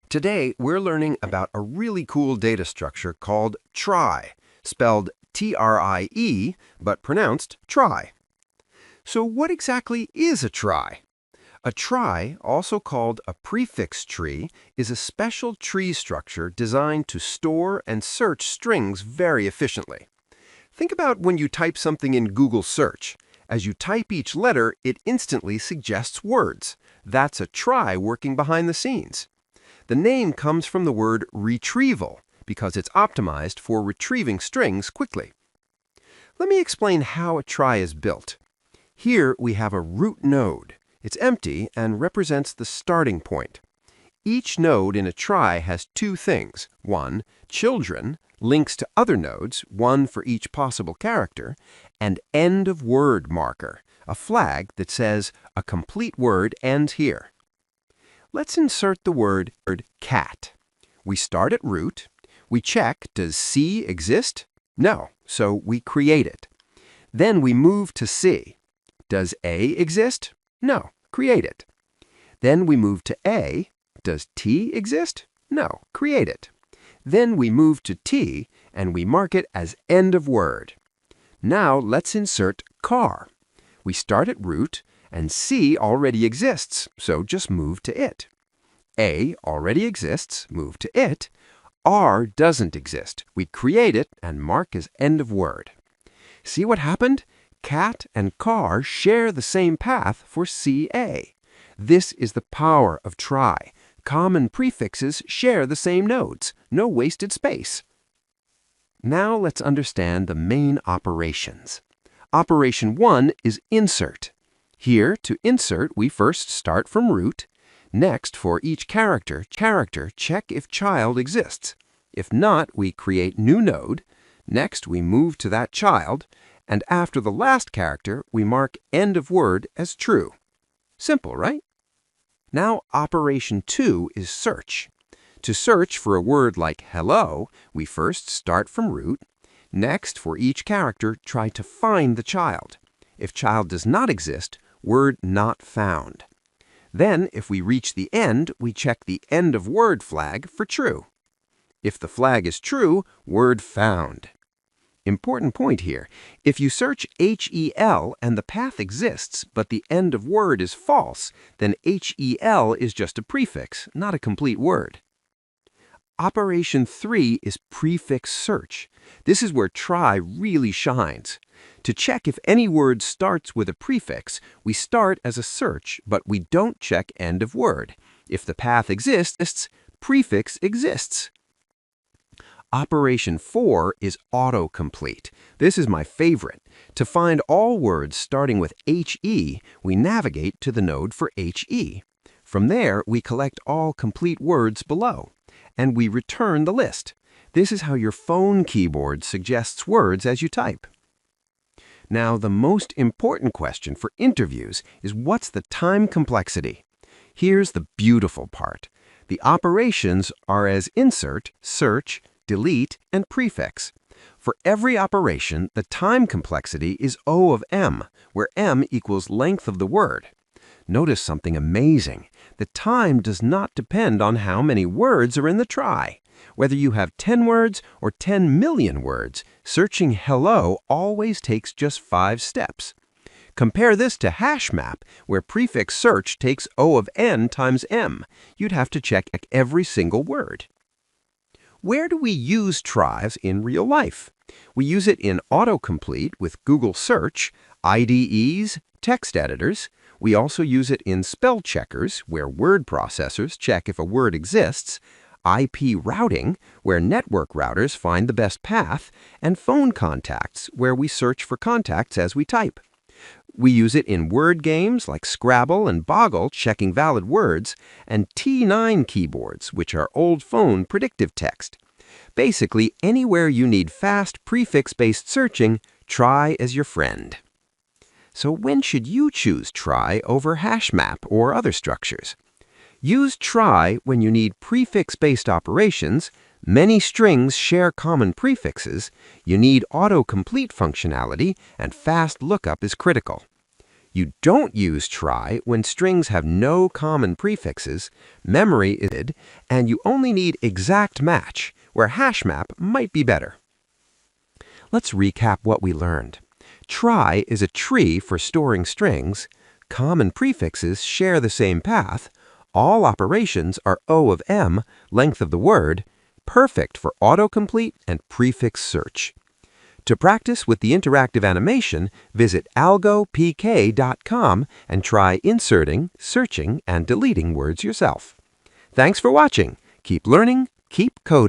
Today, we're learning about a really cool data structure called trie, spelled T-R-I-E, but pronounced try. So what exactly is a trie? A trie, also called a prefix tree, is a special tree structure designed to store and search strings very efficiently. Think about when you type something in Google Search. As you type each letter, it instantly suggests words. That's a trie working behind the scenes. The name comes from the word retrieval because it's optimized for retrieving strings quickly. Let me explain how a trie is built. Here we have a root node. It's empty and represents the starting point. Each node in a trie has two things. One, children, links to other nodes, one for each possible character, and end of word marker, a flag that says a complete word ends here. Let's insert the word cat. We start at root. We check, does C exist? No, so we create it. Then we move to C. Does A exist? No, create it. Then we move to A. Does T exist? No, create it. Then we move to T and we mark it as end of word. Now let's insert car. We start at root and C already exists, so just move to it. A already exists, move to it. R doesn't exist. We create it and mark as end of word. See what happened? Cat and car share the same path for CA. This is the power of trie. Common prefixes share the same nodes. No wasted space. Now let's understand the main operations. Operation 1 is insert. Here, to insert, we first start from root. Next, for each character, check if child exists. If not, we create new node. Next, we move to that child. And after the last character, we mark end of word as true. Simple, right? Now, operation 2 is search. To search for a word like hello, we first start from root. Next, for each character, try to find the child. If child does not exist, word not found. Then, if we reach the end, we check the end of word flag for true. If the flag is true, word found. Important point here. If you search HEL and the path exists, but the end of word is false, then HEL is just a prefix, not a complete word. Operation 3 is prefix search. This is where trie really shines. To check if any word starts with a prefix, we start as a search, but we don't check end of word. If the path exists, prefix exists. Operation 4 is autocomplete. This is my favorite. To find all words starting with HE, we navigate to the node for HE. From there, we collect all complete words below, and we return the list. This is how your phone keyboard suggests words as you type. Now, the most important question for interviews is what's the time complexity? Here's the beautiful part. The operations are as insert, search, delete, and prefix. For every operation, the time complexity is O of M, where M equals length of the word. Notice something amazing. The time does not depend on how many words are in the trie. Whether you have 10 words or 10 million words, searching hello always takes just 5 steps. Compare this to hash map, where prefix search takes O of N times M. You'd have to check every single word. Where do we use tries in real life? We use it in autocomplete with Google Search, IDEs, text editors. We also use it in spell checkers, where word processors check if a word exists, IP routing, where network routers find the best path, and phone contacts, where we search for contacts as we type. We use it in word games like Scrabble and Boggle, checking valid words, and T9 keyboards, which are old phone predictive text. Basically, anywhere you need fast prefix-based searching, trie is your friend. So when should you choose trie over hashmap or other structures? Use trie when you need prefix-based operations, many strings share common prefixes, you need autocomplete functionality, and fast lookup is critical. You don't use try when strings have no common prefixes, memory is needed, and you only need exact match, where hash map might be better. Let's recap what we learned. Trie is a tree for storing strings. Common prefixes share the same path. All operations are O of M, length of the word, perfect for autocomplete and prefix search. To practice with the interactive animation, visit AlgoPK.com and try inserting, searching, and deleting words yourself. Thanks for watching. Keep learning, keep coding.